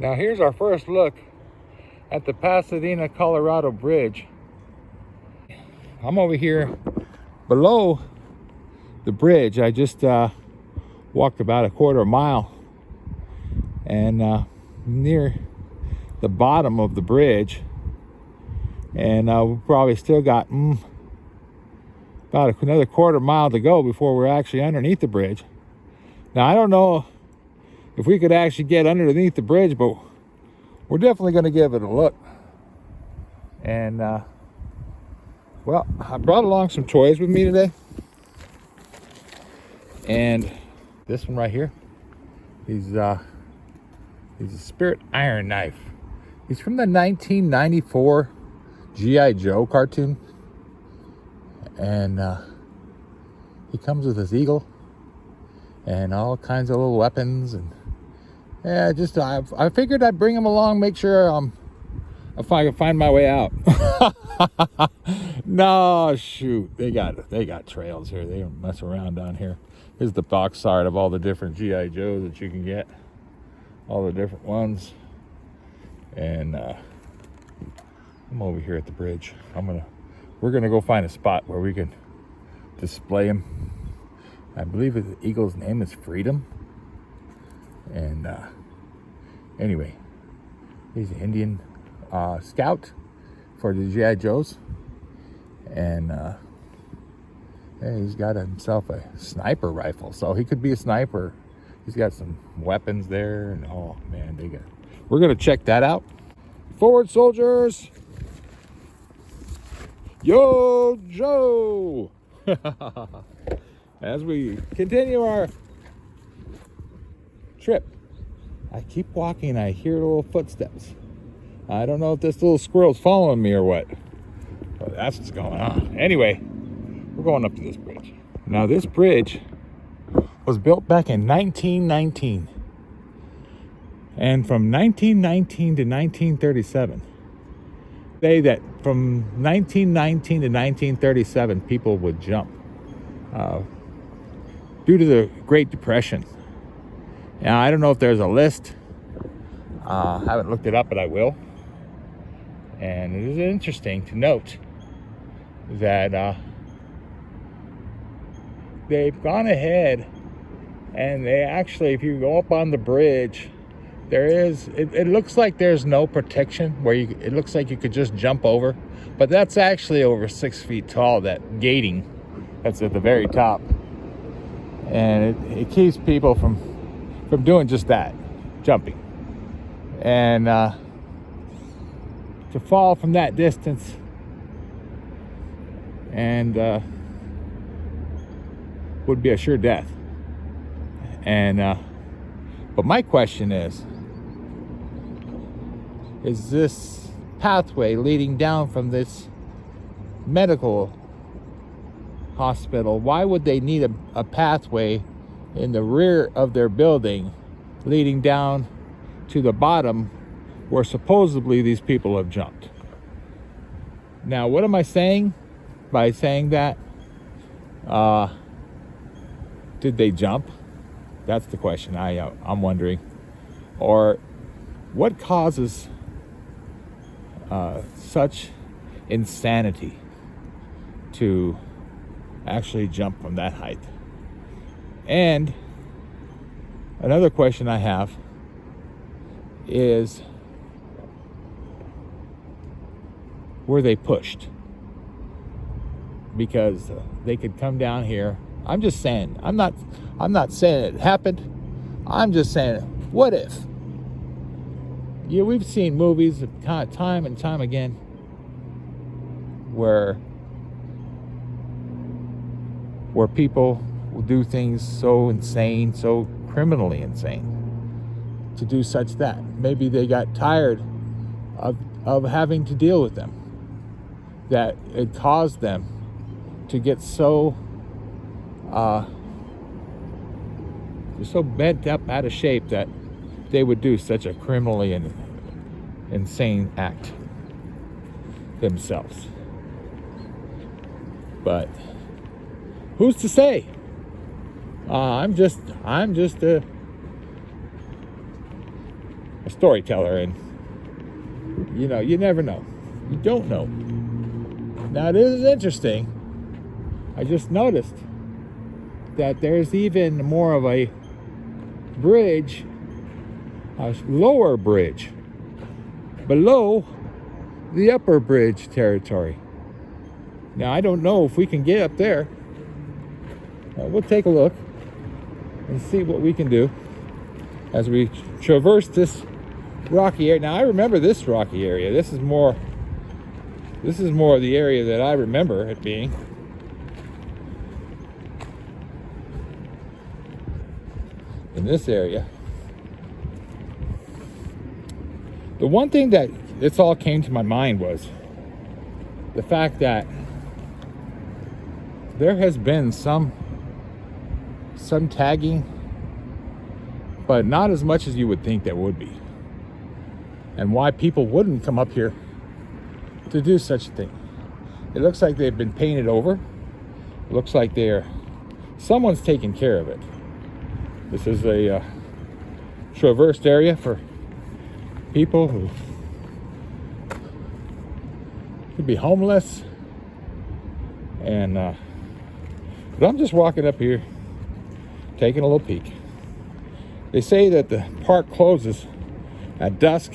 Now here's our first look at the Pasadena, Colorado bridge. I'm over here below the bridge. I just walked about a quarter mile, and near the bottom of the bridge, and we probably still got about another quarter mile to go before we're actually underneath the bridge. Now I don't know if we could actually get underneath the bridge, but we're definitely going to give it a look. And well, I brought along some toys with me today, and this one right here, he's a Spirit Iron Knife. He's from the 1994 G.I. Joe cartoon, and he comes with his eagle and all kinds of little weapons. And yeah, just I figured I'd bring him along, make sure if I can find my way out. No, shoot, they got trails here. They don't mess around down here. Here's the box art of all the different G.I. Joes that you can get, all the different ones. And I'm over here at the bridge. We're gonna go find a spot where we can display him. I believe the eagle's name is Freedom. And anyway, he's an Indian scout for the G.I. Joes, and he's got himself a sniper rifle, so he could be a sniper. He's got some weapons there, and oh man, we're gonna check that out. Forward, soldiers! Yo, Joe! As we continue our trip, I keep walking, I hear little footsteps. I don't know if this little squirrel's following me or what, but that's what's going on. Anyway, we're going up to this bridge. Now this bridge was built back in 1919. And from 1919 to 1937, say that from 1919 to 1937, people would jump due to the Great Depression. Now, I don't know if there's a list. I haven't looked it up, but I will. And it is interesting to note that they've gone ahead and they actually, if you go up on the bridge, it looks like there's no protection where it looks like you could just jump over, but that's actually over 6 feet tall, that gating that's at the very top. And it keeps people from doing just that, jumping. And to fall from that distance and would be a sure death. And but my question is this pathway leading down from this medical hospital, why would they need a pathway in the rear of their building leading down to the bottom where supposedly these people have jumped? Now, what am I saying by saying that? Did they jump? That's the question I'm wondering. Or what causes such insanity to actually jump from that height? And another question I have is, were they pushed? Because they could come down here. I'm just saying, I'm not saying it happened. I'm just saying, what if? Yeah, we've seen movies time and time again where people will do things so insane, so criminally insane, to do such that. Maybe they got tired of having to deal with them, that it caused them to get so bent up out of shape that they would do such a criminally and insane act themselves. But who's to say? I'm just a storyteller, and you never know. You don't know. Now, it is interesting. I just noticed that there's even more of a bridge, a lower bridge, below the upper bridge territory. Now, I don't know if we can get up there. We'll take a look and see what we can do as we traverse this rocky area. Now, I remember this rocky area. This is more the area that I remember it being. In this area. The one thing that this all came to my mind was the fact that there has been some tagging, but not as much as you would think there would be. And why people wouldn't come up here to do such a thing. It looks like they've been painted over. It looks like someone's taking care of it. This is a traversed area for people who could be homeless. And but I'm just walking up here, taking a little peek. They say that the park closes at dusk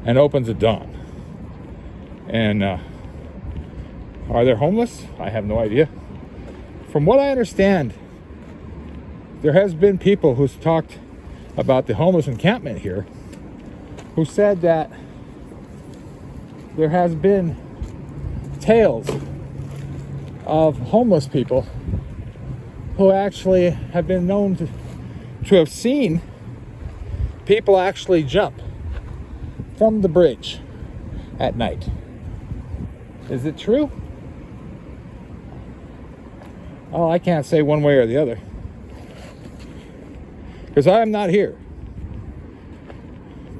and opens at dawn. And are there homeless? I have no idea. From what I understand, there has been people who's talked about the homeless encampment here, who said that there has been tales of homeless people who actually have been known to have seen people actually jump from the bridge at night. Is it true? Oh, I can't say one way or the other, because I am not here.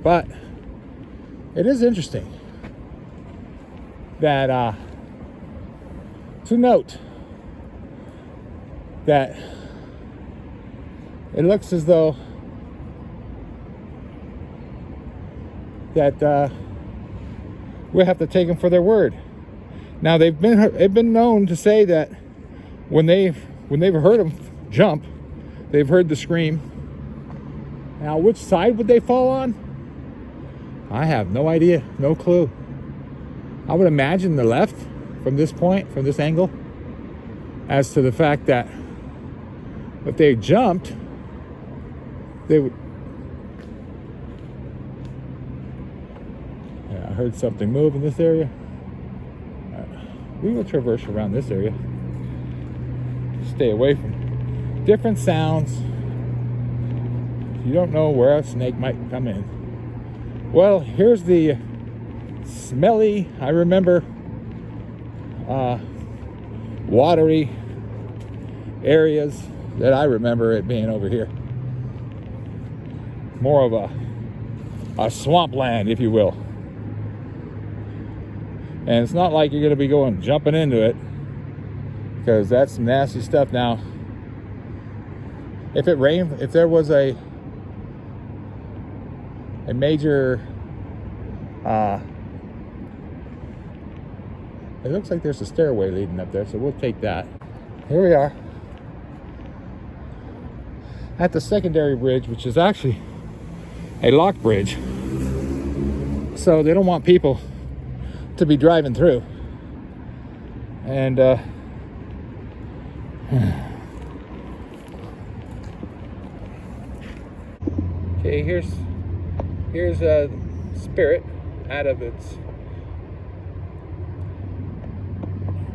But it is interesting that to note that it looks as though that we have to take them for their word. Now, they've been known to say that when they've heard them jump, they've heard the scream. Now, which side would they fall on? I have no idea, no clue. I would imagine the left from this point, from this angle, as to the fact that if they jumped, they would. Yeah, I heard something move in this area. We will traverse around this area. Stay away from different sounds. You don't know where a snake might come in. Well, here's the smelly, I remember, watery areas that I remember it being over here. More of a swampland, if you will. And it's not like you're going to be jumping into it, because that's some nasty stuff. Now, if it rained, if there was a major, it looks like there's a stairway leading up there, so we'll take that. Here we are at the secondary bridge, which is actually a lock bridge, so they don't want people to be driving through. And okay, here's Spirit out of its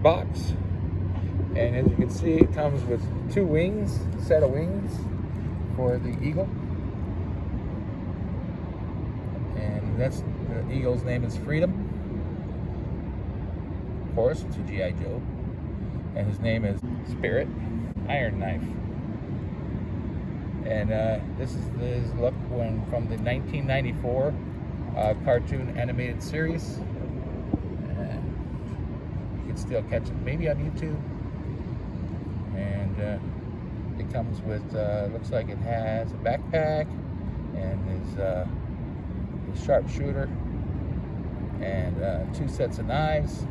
box, and as you can see, it comes with two wings, set of wings for the eagle, and that's the eagle's name is Freedom. Of course, it's a G.I. Joe, and his name is Spirit Iron Knife. And this is his look from the 1994 cartoon animated series. You can still catch it maybe on YouTube. And it comes with, looks like it has a backpack and his a sharpshooter, and 2 sets of knives,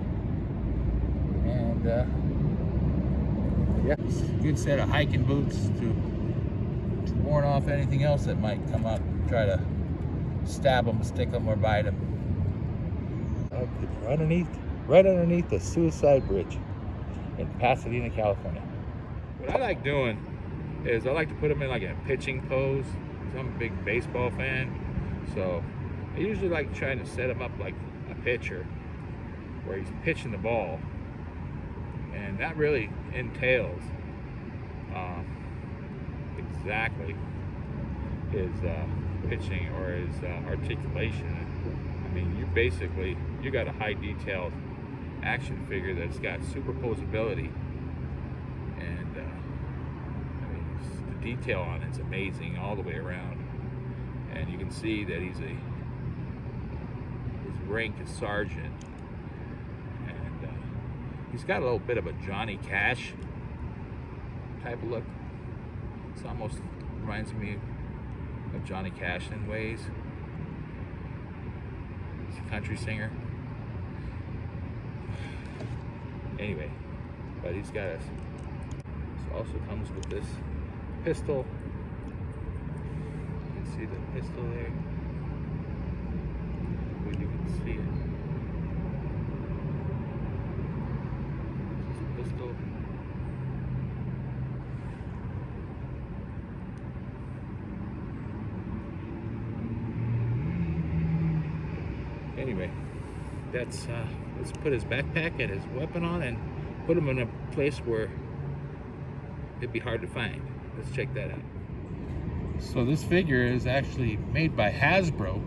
and yeah, a good set of hiking boots to warn off anything else that might come up and try to stab them, stick them, or bite them. Right underneath the Suicide Bridge in Pasadena, California. What I like doing is I like to put them in like a pitching pose. I'm a big baseball fan, so I usually like trying to set him up like a pitcher where he's pitching the ball, and that really entails exactly his pitching or his articulation. I mean, you got a high detailed action figure that's got superposability, and I mean, the detail on it's amazing all the way around, and you can see that his rank is sergeant, and he's got a little bit of a Johnny Cash type of look. It almost reminds me of Johnny Cash in ways. He's a country singer. Anyway, but he's got this. This also comes with this pistol. You can see the pistol there. Well, you can see it. This is a pistol. Anyway, let's put his backpack and his weapon on and put him in a place where it'd be hard to find. Let's check that out. So this figure is actually made by Hasbro.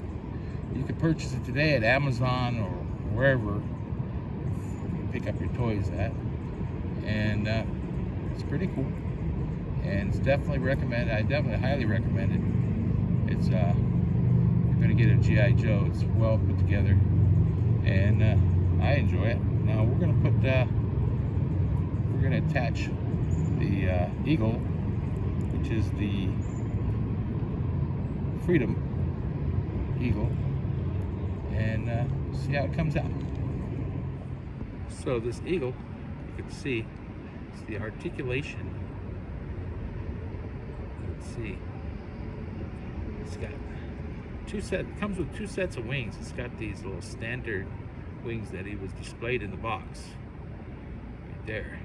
You can purchase it today at Amazon or wherever you pick up your toys at, and it's pretty cool, and it's definitely recommended. I definitely highly recommend it. It's you're going to get a G.I. Joe. It's well put together, and I enjoy it. Now we're going to attach the eagle, which is the Freedom Eagle, and see how it comes out. So this eagle, you can see, it's the articulation. Let's see. It's got comes with 2 sets of wings. It's got these little standard wings that he was displayed in the box right there,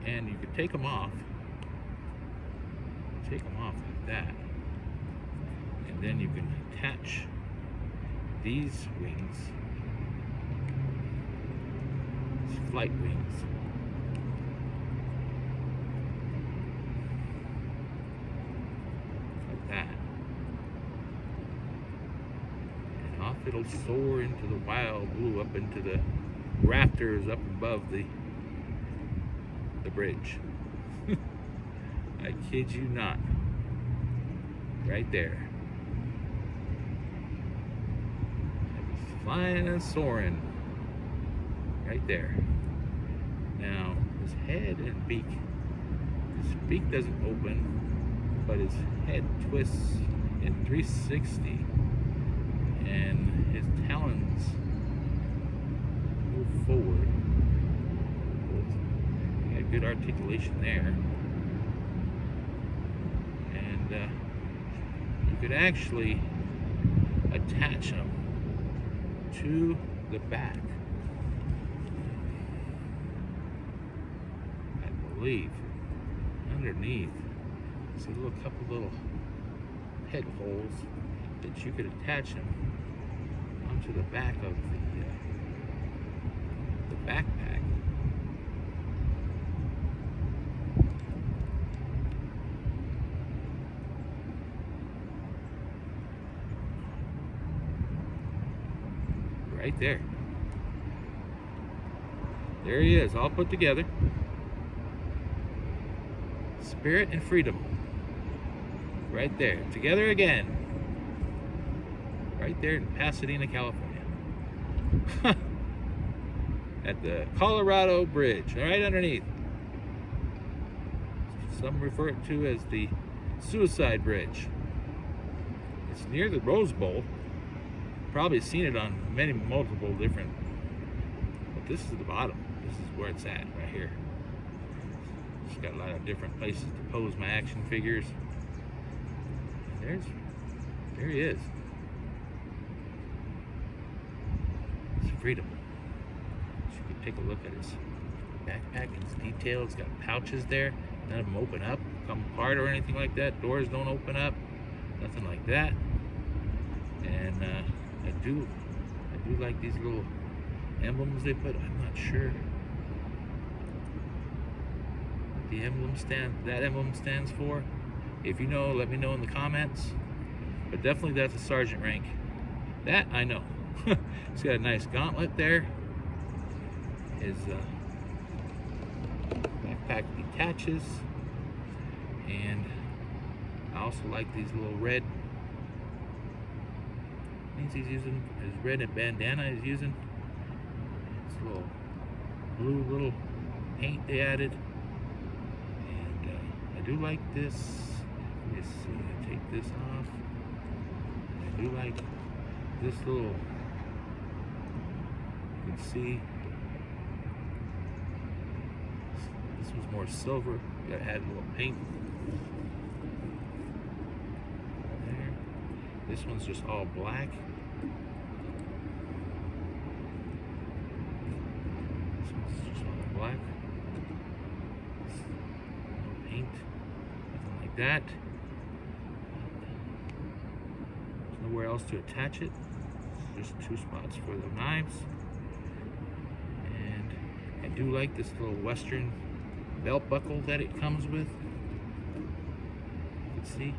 and you can take them off like that, and then you can attach these wings, these flight wings, like that. Off it'll soar into the wild blue, up into the rafters up above the bridge. I kid you not. Right there. It's flying and soaring. Right there. Now, his head and beak. His beak doesn't open, but his head twists in 360. And his talons move forward. He got good articulation there, and you could actually attach him to the back, I believe. Underneath, see a couple little head holes that you could attach him onto the back of the backpack. Right there. There he is, all put together. Spirit and freedom. Right there, together again. Right there in Pasadena, California. At the Colorado Bridge, right underneath. Some refer to as the Suicide Bridge. It's near the Rose Bowl. Probably seen it on multiple different, but this is the bottom. This is where it's at, right here. It's got a lot of different places to pose my action figures. And there he is. It's Freedom. So you can take a look at his backpack, his detail. It's got pouches there. None of them open up, come apart or anything like that. Doors don't open up, nothing like that. And I do like these little emblems they put. I'm not sure what the emblem stands for. If you know, let me know in the comments. But definitely that's a sergeant rank. That I know. It's got a nice gauntlet there. His backpack detaches, and I also like these little red things he's using. His red bandana he's using. This little blue little paint they added, and I do like this. Let's see, I take this off. I do like this little. You can see this was more silver. Got added a little paint there. This one's just all black. This one's just all black. No paint, nothing like that. There's nowhere else to attach it. Just two spots for the knives. And I do like this little Western belt buckle that it comes with. You can see